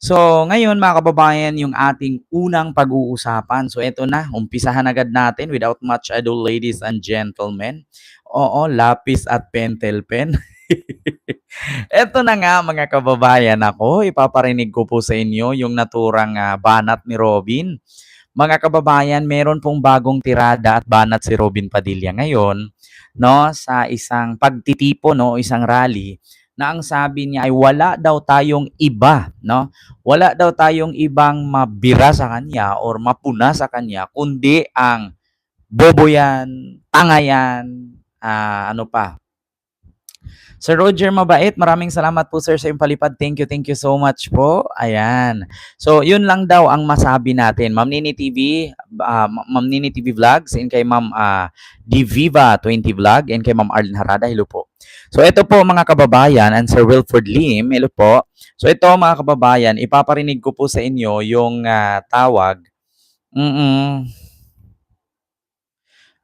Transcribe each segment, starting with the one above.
So, ngayon mga kababayan, yung ating unang pag-uusapan. So, eto na, umpisahan agad natin without much ado, ladies and gentlemen. Oo, lapis at pentel pen. Eto na nga mga kababayan, ako, ipaparinig ko po sa inyo yung naturang banat ni Robin. Mga kababayan, meron pong bagong tirada at banat si Robin Padilla ngayon, no, sa isang pagtitipo, no, isang rally na ang sabi niya ay wala daw tayong iba, no? Wala daw tayong ibang mabira sa kanya or mapuna sa kanya kundi ang bobo yan, tanga yan, ano pa, Sir Roger Mabait, maraming salamat po sir sa iyong palipad. Thank you so much po. Ayan. So, yun lang daw ang masabi natin. Ma'am Nini TV, Ma'am Nini TV Vlogs, and kay Ma'am Diviva 20 Vlog, and kay Ma'am Arlene Harada. Hello po. So, ito po mga kababayan, and Sir Wilford Lim, hello po. So, ito mga kababayan, ipaparinig ko po sa inyo yung tawag.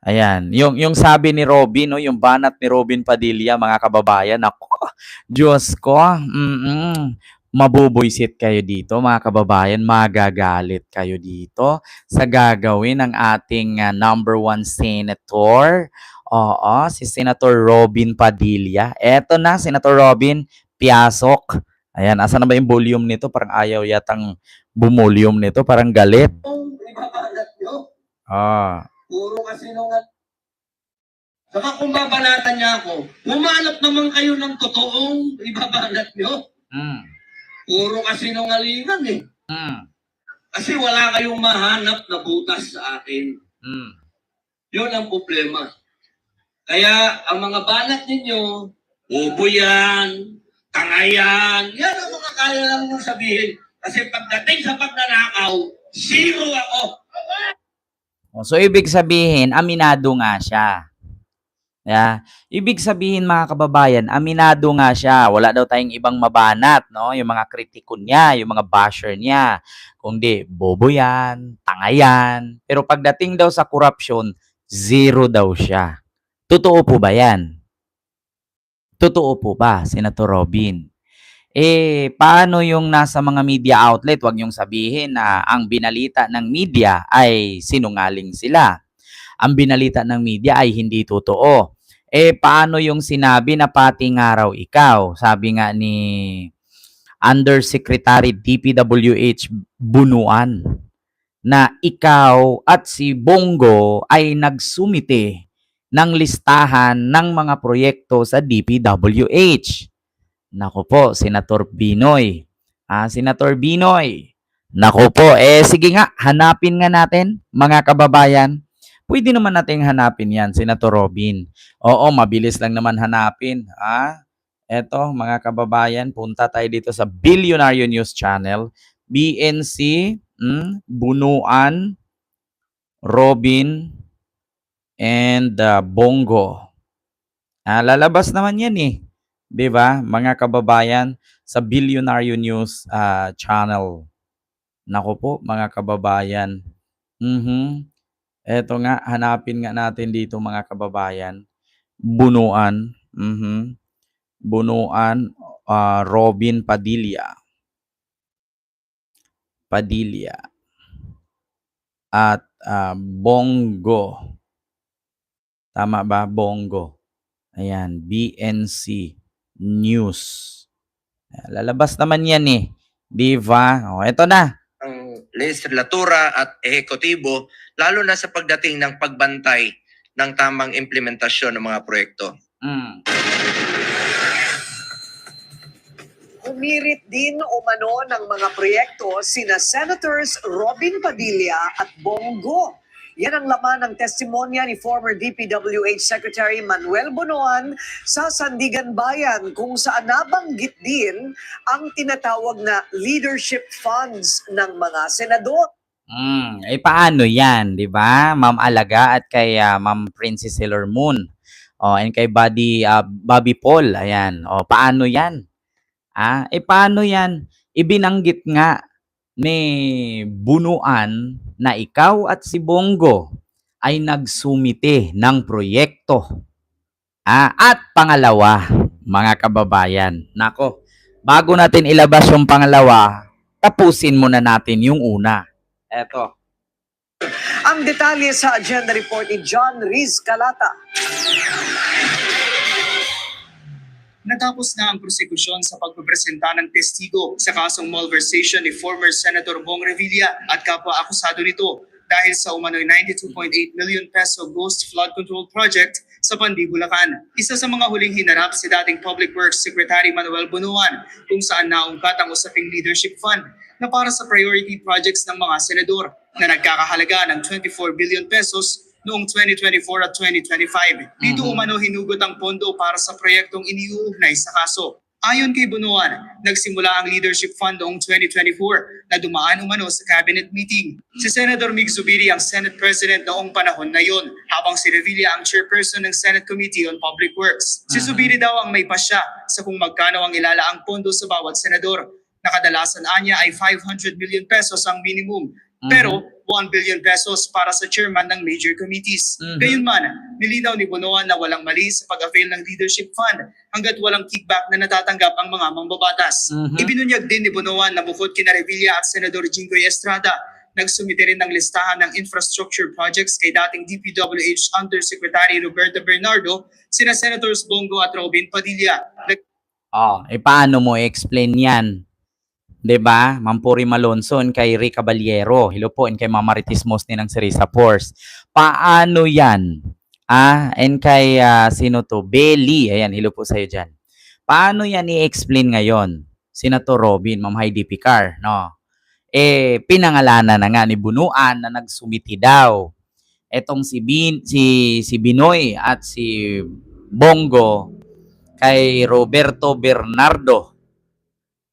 Ayan, yung sabi ni Robin, no, yung banat ni Robin Padilla, mga kababayan, ako, Diyos ko, mabubuysit kayo dito, mga kababayan, magagalit kayo dito sa gagawin ng ating number one senator. Oo, si Senator Robin Padilla. Eto na, Senator Robin, piyasok. Ayan, asa na ba yung volume nito? Parang ayaw yatang bumulyum nito, parang galit. Ah. Puro kasi nung saka kung babanatan niya ako, humanap naman kayo ng totoong ibabanat niyo. Puro kasi nungalingan eh. Kasi wala kayong mahanap na butas sa akin. Yun ang problema. Kaya ang mga banat ninyo, bobo yan, tanga yan, yan ang mga kaya lang mong sabihin. Kasi pagdating sa pagnanakaw, zero ako. So, ibig sabihin, aminado nga siya. Yeah. Ibig sabihin mga kababayan, aminado nga siya. Wala daw tayong ibang mabanat, no? Yung mga kritiko niya, yung mga basher niya. Kundi, bobo yan, tanga yan. Pero pagdating daw sa corruption, zero daw siya. Totoo po ba yan? Totoo po ba, Senator Robin? Paano yung nasa mga media outlet? Huwag niyong sabihin na ang binalita ng media ay sinungaling sila. Ang binalita ng media ay hindi totoo. Paano yung sinabi na pating araw ikaw? Sabi nga ni Undersecretary DPWH Bunuan na ikaw at si Bongo ay nagsumite ng listahan ng mga proyekto sa DPWH. Nako po, Senator Binoy. Senator Binoy. Nako po, sige nga, hanapin nga natin, mga kababayan. Pwede naman nating hanapin yan, Senator Robin. Oo, mabilis lang naman hanapin. Eto, mga kababayan, punta tayo dito sa Billionaire News Channel. BNC, Bunuan, Robin, and Bongo. Lalabas naman yan eh. 'Di ba, mga kababayan, sa Billionaire News Channel. Nako po, mga kababayan. Eto nga, hanapin nga natin dito mga kababayan. Bunuan. Bunuan, Robin Padilla. At Bongo. Tama ba? Bongo. Ayan, BNC News. Lalabas naman yan eh. Di ba? Eto na. Ang legislatura at ehekutibo, lalo na sa pagdating ng pagbantay ng tamang implementasyon ng mga proyekto. Umirit din umano ng mga proyekto sina Senators Robin Padilla at Bongo. Yan ang laman ng testimonya ni former DPWH Secretary Manuel Bunuan sa Sandigan Bayan, kung saan nabanggit din ang tinatawag na leadership funds ng mga senador. Paano yan, di ba? Ma'am Alaga at kay Ma'am Princess Sailor Moon. And kay Bobby Paul. Ayan. Paano yan? Paano yan? Ibinanggit nga ni Bunuan na ikaw at si Bongo ay nagsumite ng proyekto. At pangalawa, mga kababayan, nako, bago natin ilabas yung pangalawa, tapusin muna natin yung una. Eto. Ang detalye sa agenda report ni John Riz Calata. Natapos na ang prosekusyon sa pagpapresenta ng testigo sa kasong malversation ni former Senator Bong Revilla at kapwa-akusado nito dahil sa umano'y 92.8 million peso ghost flood control project sa Pandi, Bulacan. Isa sa mga huling hinarap si dating Public Works Secretary Manuel Bonoan kung saan naungkat ang usaping leadership fund na para sa priority projects ng mga senador na nagkakahalaga ng 24 billion pesos noong 2024 at 2025. Dito umano hinugot ang pondo para sa proyektong iniuugnay sa kaso. Ayon kay Bonoan, nagsimula ang leadership fund noong 2024 na dumaan umano sa cabinet meeting. Si Senator Mig Zubiri ang Senate President noong panahon na yon, habang si Revilla ang chairperson ng Senate Committee on Public Works. Si Zubiri daw ang may pasya sa kung magkano ang ilalaang pondo sa bawat senador. Nakadalasan anya ay 500 million pesos ang minimum. Pero 1 billion pesos para sa chairman ng major committees. Gayunman, nilinaw ni Bonoan na walang mali sa pag-avail ng leadership fund hanggat walang kickback na natatanggap ang mga mambabatas. Ibinunyag din ni Bonoan na bukod kina Revilla at Senador Jinggoy Estrada, nagsumite rin ng listahan ng infrastructure projects kay dating DPWH Undersecretary Roberto Bernardo, sina Senators Bongo at Robin Padilla. Paano mo explain yan? 'Di ba? Mampuri Malonson kay Rick Caballero. Hello po, and kay Mama Maritis Mosni ng Serisa Force. Paano 'yan? And kay sino to? Belly. Ayan, hello po sa iyo diyan. Paano 'yan i-explain ngayon? Senator Robin, Ma'am Heidi Picar, no? Pinangalanan na nga ni Bunuan na nagsumiti daw. Etong si Binoy at si Bongo kay Roberto Bernardo.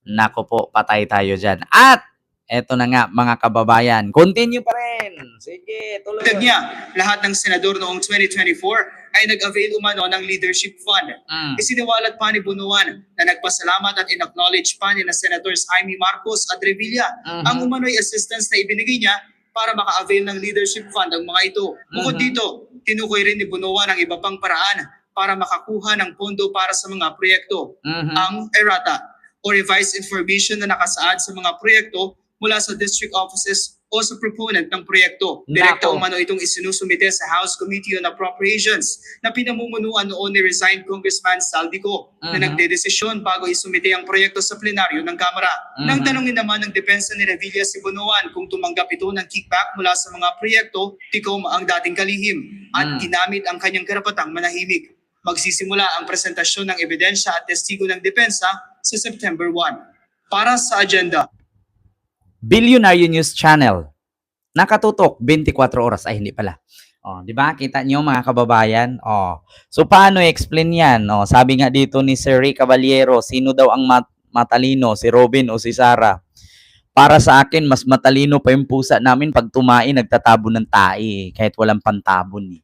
Nako po, patay tayo dyan. At, eto na nga mga kababayan, continue pa rin. Sige, tuloy. Niya, lahat ng senador noong 2024 ay nag-avail umano ng leadership fund. Isiniwalat pa ni Bunuan na nagpasalamat at in-acknowledge pa ni na Senators Jaime Marcos at Revilla ang umano'y assistance na ibinigay niya para maka-avail ng leadership fund ang mga ito. Bukod dito, tinukoy rin ni Bunuan ang iba pang paraan para makakuha ng pondo para sa mga proyekto. Ang errata o revised information na nakasaad sa mga proyekto mula sa district offices o sa proponent ng proyekto. Direkta umano itong isinusumite sa House Committee on Appropriations na pinamumunuan noon ni resigned Congressman Saldico na nagdedesisyon bago isumite ang proyekto sa plenaryo ng Kamara. Nang tanongin naman ng depensa ni Revilla si Bonoan kung tumanggap ito ng kickback mula sa mga proyekto, tikom ang dating kalihim at ginamit ang kanyang karapatang manahimik. Magsisimula ang presentasyon ng ebidensya at testigo ng depensa sa September 1. Para sa agenda, Billionaire News Channel. Nakatutok 24 oras. Ay, hindi pala. Di ba? Kita nyo mga kababayan? So, paano i-explain yan? Sabi nga dito ni Sir Rick Caballero, sino daw ang matalino? Si Robin o si Sarah? Para sa akin, mas matalino pa yung pusa namin pag tumae, nagtatabo ng tae. Kahit walang pantabon.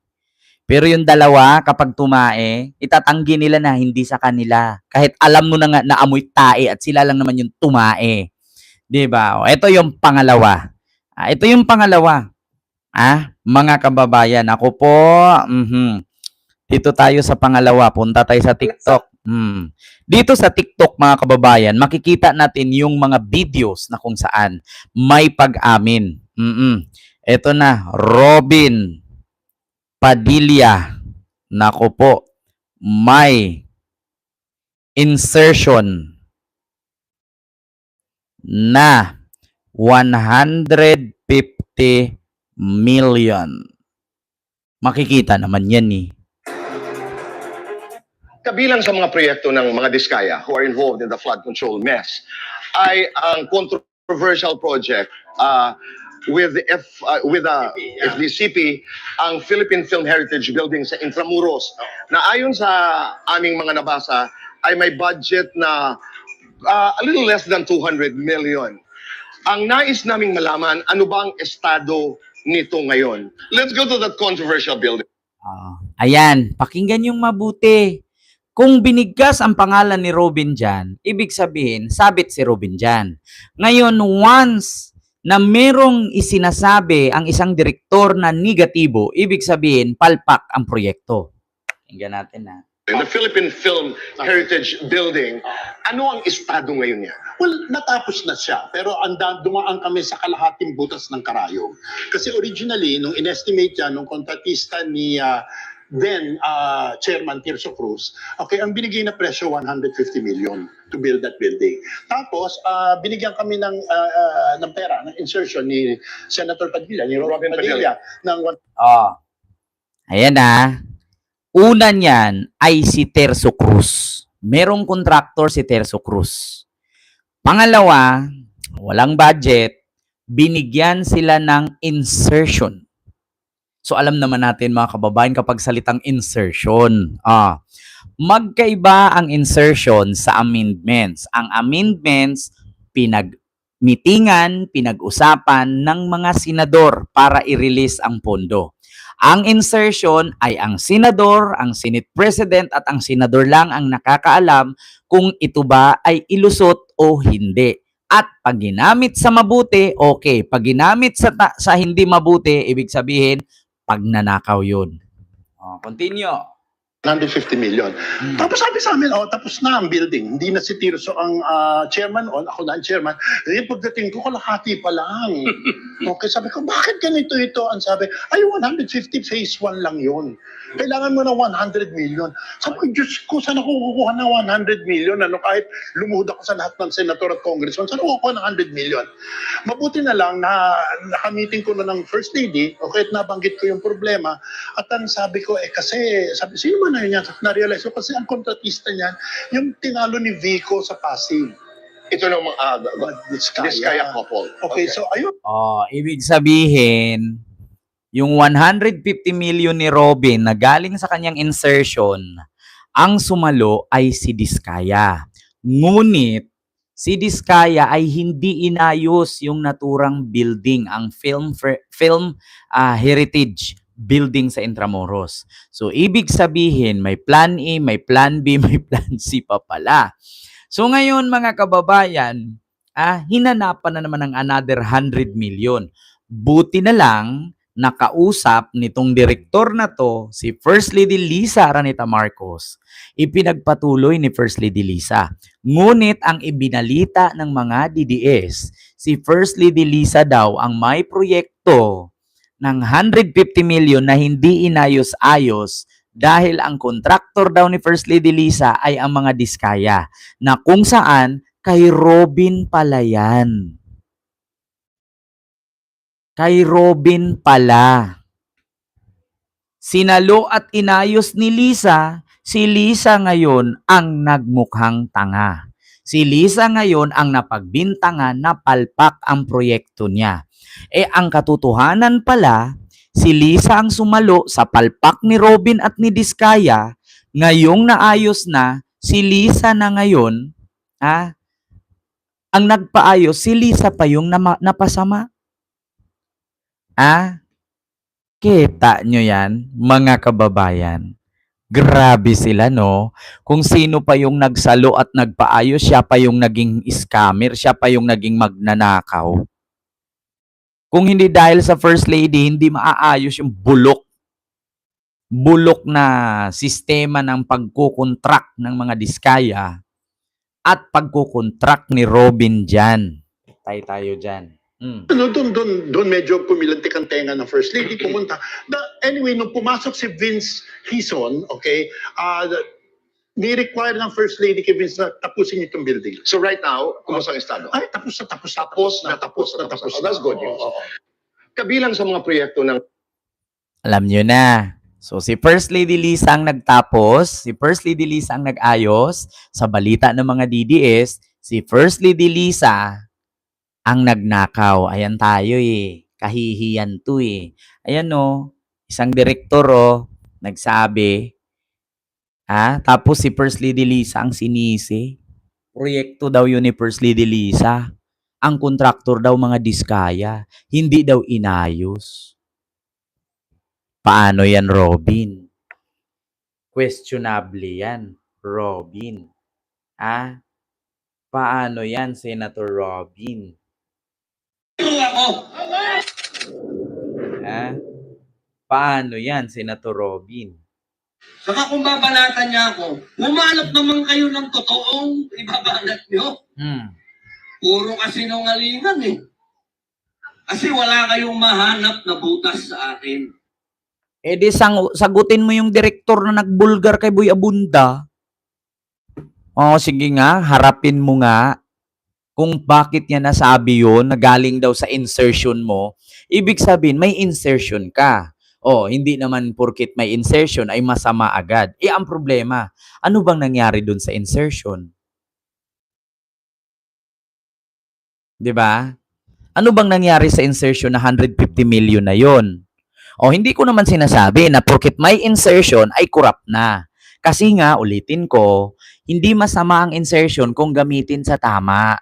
Pero yung dalawa, kapag tumae, itatanggi nila na hindi sa kanila. Kahit alam mo na nga na amoy tae at sila lang naman yung tumae. Diba? Ito yung pangalawa. Ito yung pangalawa. Mga kababayan, ako po, dito tayo sa pangalawa. Punta tayo sa TikTok. Dito sa TikTok, mga kababayan, makikita natin yung mga videos na kung saan may pag-amin. Ito na, Robin Padilla, nako po, may insertion na 150 million. Makikita naman yan Kabilang sa mga proyekto ng mga Diskaya who are involved in the flood control mess ay ang controversial project with FDCP, ang Philippine Film Heritage Building sa Intramuros, na ayon sa aming mga nabasa ay may budget na a little less than 200 million. Ang nais naming malaman, ano bang estado nito ngayon? Let's go to that controversial building. Ayan, pakinggan yung mabuti. Kung binigkas ang pangalan ni Robin dyan, ibig sabihin, sabit si Robin dyan. Ngayon, once na merong isinasabi ang isang direktor na negatibo, ibig sabihin, palpak ang proyekto. Tingnan natin The Philippine Film Heritage Building, ano ang estado ngayon niya? Well, natapos na siya. Pero dumaan kami sa kalahating butas ng karayom. Kasi originally, nung inestimate yan, nung kontratista ni then Chairman Tirso Cruz, okay, ang binigay na presyo 150 million to build that building. Tapos, binigyan kami ng pera, ng insertion ni Senator Padilla, ni Robin Padilla, ng Ayan na. Una niyan ay si Tirso Cruz. Merong contractor si Tirso Cruz. Pangalawa, walang budget, binigyan sila ng insertion. So alam naman natin mga kababayan kapag salitang insertion, magkaiba ang insertion sa amendments. Ang amendments, pinag-meetingan, pinag-usapan ng mga senador para i-release ang pondo. Ang insertion ay ang senador, ang Senate President at ang senador lang ang nakakaalam kung ito ba ay ilusot o hindi. At pag ginamit sa mabuti, okay. Pag ginamit sa hindi mabuti, ibig sabihin, pagnanakaw yun. Continue. 150 million. Tapos sabi sa amin, tapos na ang building. Hindi na si Tirso ang chairman ako na ang chairman. Pagdating ko, kalahati pa lang. Okay, sabi ko, bakit ganito ito? Ang sabi, 150 phase 1 lang yun. Kailangan mo ng 100 million. Sabi ko, Diyos ko, saan ako kukuha ng 100 million? Kahit lumuhod ako sa lahat ng senator at congressman, saan ako kukuha ng 100 million? Mabuti na lang na nakamiting ko na ng first lady, okay, at nabanggit ko yung problema. At ang sabi ko, kasi, sino man na yun yan? Na-realize ko, kasi ang kontratista niyan, yung tinalo ni Vico sa Pasig. Ito ng mga Diskaya couple. Okay, so ayun. Ibig sabihin, yung 150 million ni Robin na galing sa kanyang insertion, ang sumalo ay si Diskaya. Ngunit, si Diskaya ay hindi inayos yung naturang building, ang film heritage building sa Intramuros. So, ibig sabihin, may plan A, may plan B, may plan C pa pala. So, ngayon mga kababayan, hinanapan na naman ng another 100 million. Buti na lang, nakausap nitong direktor na to, si First Lady Lisa Araneta Marcos. Ipinagpatuloy ni First Lady Lisa. Ngunit ang ibinalita ng mga DDS, si First Lady Lisa daw ang may proyekto ng 150 million na hindi inayos-ayos dahil ang kontraktor daw ni First Lady Lisa ay ang mga Diskaya na kung saan kay Robin pala yan. Kay Robin pala. Sinalo at inayos ni Lisa, si Lisa ngayon ang nagmukhang tanga. Si Lisa ngayon ang napagbintangan na palpak ang proyekto niya. Ang katotohanan pala, si Lisa ang sumalo sa palpak ni Robin at ni Diskaya, ngayong naayos na, si Lisa na ngayon, ang nagpaayos, si Lisa pa yung napasama. Kita nyo yan, mga kababayan. Grabe sila, no? Kung sino pa yung nagsalo at nagpaayos, siya pa yung naging scammer, siya pa yung naging magnanakaw. Kung hindi dahil sa First Lady, hindi maaayos yung bulok na sistema ng pagkukontract ng mga Diskaya at pagkukontract ni Robin dyan. Tayo dyan. Doon medyo pumilantik ang tenga ng First Lady, pumunta. Anyway, nung pumasok si Vince Hison, okay, ni-require ng First Lady kay Vince na tapusin itong building. So right now, kumusta ang estado? Tapos na. That's good news. Kabilang sa mga proyekto ng Alam nyo na. So, si First Lady Lisa ang nagtapos, si First Lady Lisa ang nag-ayos, sa balita ng mga DDS, si First Lady Lisa ang nagnakaw. Ayan tayo kahihiyan to Ayan isang direktor nagsabi, tapos si First Lady Lisa ang sinisi. Proyekto daw yun ni First Lady Lisa. Ang kontraktor daw mga Diskaya. Hindi daw inayos. Paano yan, Robin? Questionable yan, Robin. Paano yan, Senator Robin? Paano yan, Senator Robin? Saka kung babanatan niya ako, humanap naman kayo ng totoong ibabanat niyo. Puro kasinungalingan eh. Kasi wala kayong mahanap na butas sa akin. Eh di sagutin mo yung direktor na nagbulgar kay Boy Abunda. Oh, sige nga, harapin mo nga kung bakit niya nasabi yun na galing daw sa insertion mo. Ibig sabihin, may insertion ka. Oh, hindi naman porkit may insertion ay masama agad. Eh, ang problema, ano bang nangyari dun sa insertion? 'Di ba? Ano bang nangyari sa insertion na 150 million na yon? O hindi ko naman sinasabi na porket may insertion ay corrupt na. Kasi nga, ulitin ko, hindi masama ang insertion kung gamitin sa tama.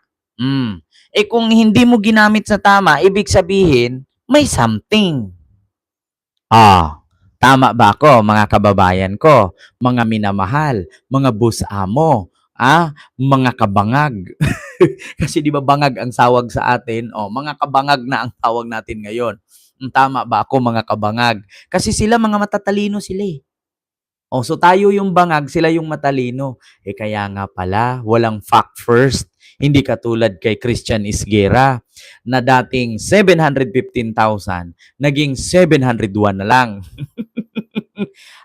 Eh kung hindi mo ginamit sa tama, ibig sabihin, may something. Tama ba ako mga kababayan ko, mga minamahal, mga bus amo, mga kabangag. Kasi di ba bangag ang sawag sa atin? Mga kabangag na ang tawag natin ngayon. Tama ba ako mga kabangag? Kasi sila mga matatalino sila eh. So tayo yung bangag, sila yung matalino. Kaya nga pala, walang fact first. Hindi katulad kay Christian Isguera na dating 715,000, naging 701 na lang.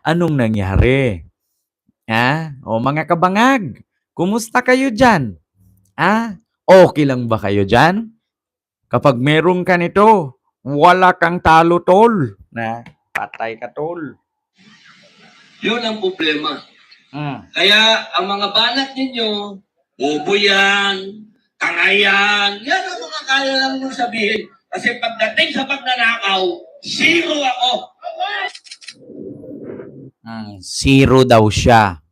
Anong nangyari? Mga kabangag, kumusta kayo dyan? Okay lang ba kayo dyan? Kapag meron ka nito, wala kang talo, tol. Patay ka, tol. Yun ang problema. Kaya ang mga banat ninyo, bobo yan, tanga yan ang mga kaya lang nyo sabihin. Kasi pagdating sa pagnanakaw, zero ako. Zero daw siya.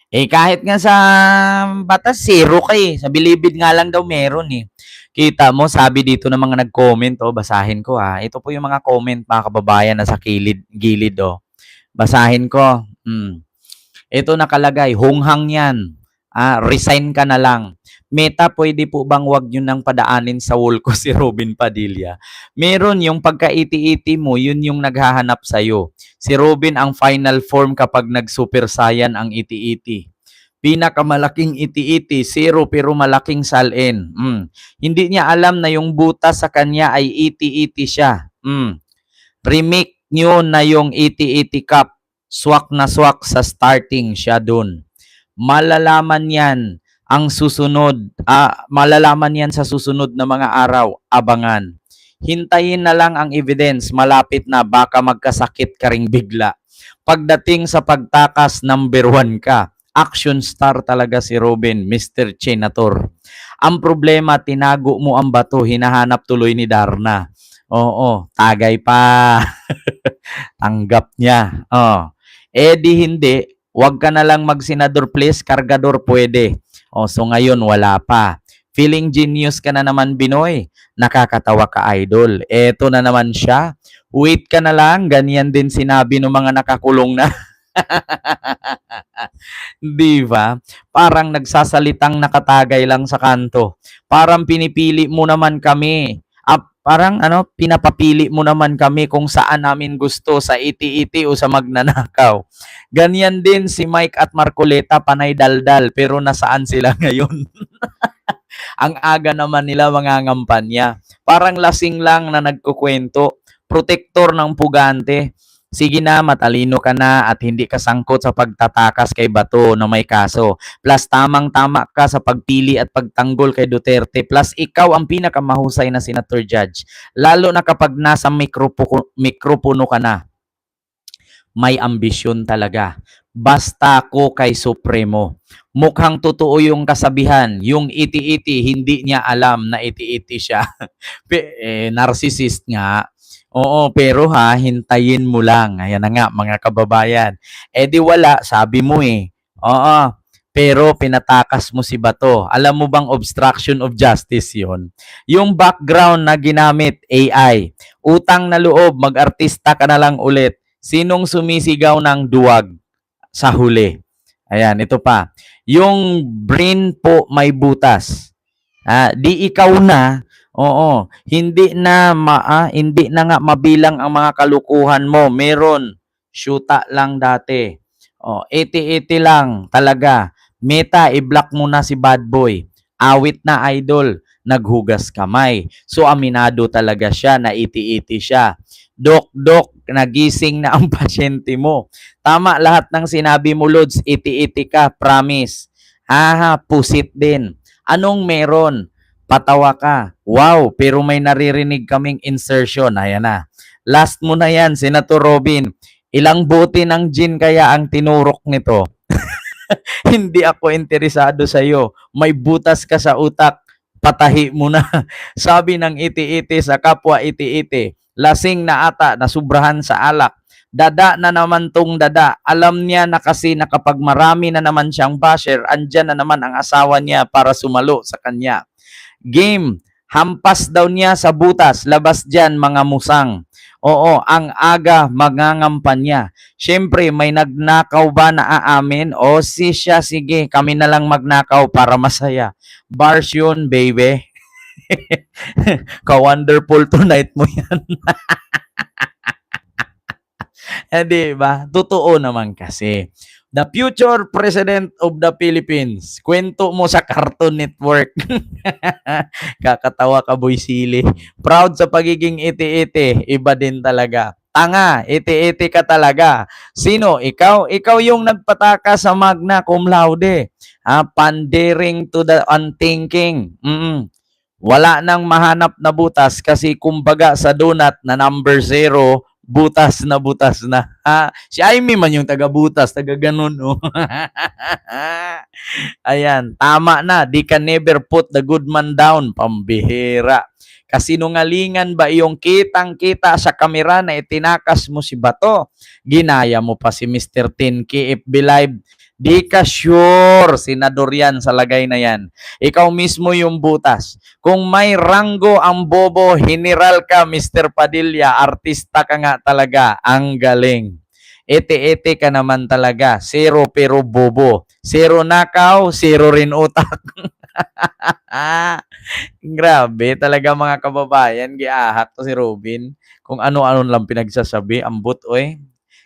Kahit nga sa batas, zero ka eh. Sa bilibid nga lang daw meron eh. Kita mo, sabi dito ng mga nag-comment, basahin ko ha. Ito po yung mga comment, mga kababayan, na sa gilid, Basahin ko. Ito nakalagay, hunghang yan. Resign ka na lang. Meta, pwede po bang wag yun nang padaanin sa wall ko si Robin Padilla? Meron yung pagka-iti-iti mo, yun yung naghahanap sa'yo. Si Robin ang final form kapag nag-super saiyan ang iti-iti. Pinakamalaking iti-iti, zero pero malaking salin. Hindi niya alam na yung butas sa kanya ay iti-iti siya. Remake nyo na yung iti-iti cup. Swak na swak sa starting siya dun. Malalaman yan sa susunod na mga araw, abangan. Hintayin na lang ang evidence, malapit na, baka magkasakit ka ring bigla. Pagdating sa pagtakas, number 1 ka. Action star talaga si Robin, Mr. Chenator. Ang problema, tinago mo ang bato, hinahanap tuloy ni Darna. Tagay pa. Tanggap niya. Di hindi, wag ka na lang magsenador please, kargador pwede. So ngayon wala pa. Feeling genius ka na naman, Binoy. Nakakatawa ka, idol. Eto na naman siya. Wait ka na lang, ganyan din sinabi ng mga nakakulong na. Di ba? Parang nagsasalitang nakatagay lang sa kanto. Parang pinipili mo naman kami. Pinapapili mo naman kami kung saan namin gusto, sa iti-iti o sa magnanakaw. Ganyan din si Mike at Marcoleta, panay daldal, pero nasaan sila ngayon? Ang aga naman nila mga ngampanya. Parang lasing lang na nagkukwento. Protektor ng pugante. Sige na, matalino ka na at hindi ka sangkot sa pagtatakas kay Bato na may kaso. Plus, tamang-tama ka sa pagpili at pagtanggol kay Duterte. Plus, ikaw ang pinakamahusay na senator judge. Lalo na kapag nasa mikropono ka na. May ambisyon talaga. Basta ko kay Supremo. Mukhang totoo yung kasabihan. Yung iti-iti, hindi niya alam na iti-iti siya. Narcissist nga. Pero hintayin mo lang. Ayan na nga, mga kababayan. Di wala, sabi mo eh. Pero pinatakas mo si Bato. Alam mo bang obstruction of justice yon? Yung background na ginamit, AI. Utang na loob, mag-artista ka na lang ulit. Sinong sumisigaw ng duwag sa huli? Ayan, ito pa. Yung brain po may butas. Di ikaw na. Hindi na nga mabilang ang mga kalukuhan mo. Meron. Syuta lang dati. Oh, 80-80 lang talaga. Meta, i-block mo na si Bad Boy. Awit na idol, naghugas kamay. So aminado talaga siya na 80-80 siya. Dok, nagising na ang pasyente mo. Tama lahat ng sinabi mo, Lods. 80-80 ka, promise. Haha, pusit din. Anong meron? Patawa ka. Wow, pero may naririnig kaming insertion. Ayan na. Last mo na yan, Senator Robin. Ilang bote ng gin kaya ang tinurok nito? Hindi ako interesado sa iyo. May butas ka sa utak. Patahi mo na. Sabi ng iti-iti sa kapwa iti-iti. Lasing na ata, nasubrahan sa alak. Dada na naman tong dada. Alam niya na kasi na kapag marami na naman siyang basher, andyan na naman ang asawa niya para sumalo sa kanya. Game, hampas daw niya sa butas. Labas dyan mga musang. Oo, ang aga mangangampanya. Siyempre, may nagnakaw ba na aamin? O siya, sige, kami na lang magnakaw para masaya. Bars yun, baby. Ka-wonderful tonight mo yan. Di ba? Totoo naman kasi. The future President of the Philippines. Kwento mo sa Cartoon Network. Kakatawa ka, Boy Sili. Proud sa pagiging iti-iti. Iba din talaga. Tanga, iti-iti ka talaga. Sino? Ikaw? Ikaw yung nagpataka sa magna cum laude. Pandering to the unthinking. Wala nang mahanap na butas kasi kumbaga sa donut na number 0, butas na butas na. Si Aimee man yung taga-butas, taga-ganon. Oh. Ayan, tama na. Di ka never put the good man down. Pambihira. Kasinungalingan ba yung kitang-kita sa kamera na itinakas mo si Bato? Ginaya mo pa si Mr. 10K FB Live. Di ka sure, senador yan sa lagay na yan. Ikaw mismo yung butas. Kung may ranggo ang bobo, general ka, Mr. Padilla, artista ka nga talaga. Ang galing. Ete-ete ka naman talaga. Zero pero bobo. Zero nakaw, zero rin utak. Grabe talaga mga kababayan. Giahak to si Robin. Kung ano-ano lang pinagsasabi. Ambot, oy.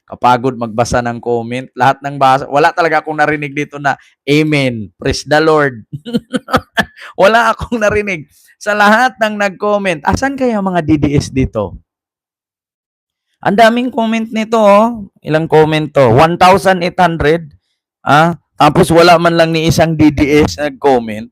Kapagod magbasa ng comment. Lahat ng basa. Wala talaga akong narinig dito na Amen. Praise the Lord. Wala akong narinig. Sa lahat ng nag-comment, asan kaya mga DDS dito? Ang daming comment nito, oh. Ilang comment to? 1,800. Tapos wala man lang ni isang DDS nag-comment.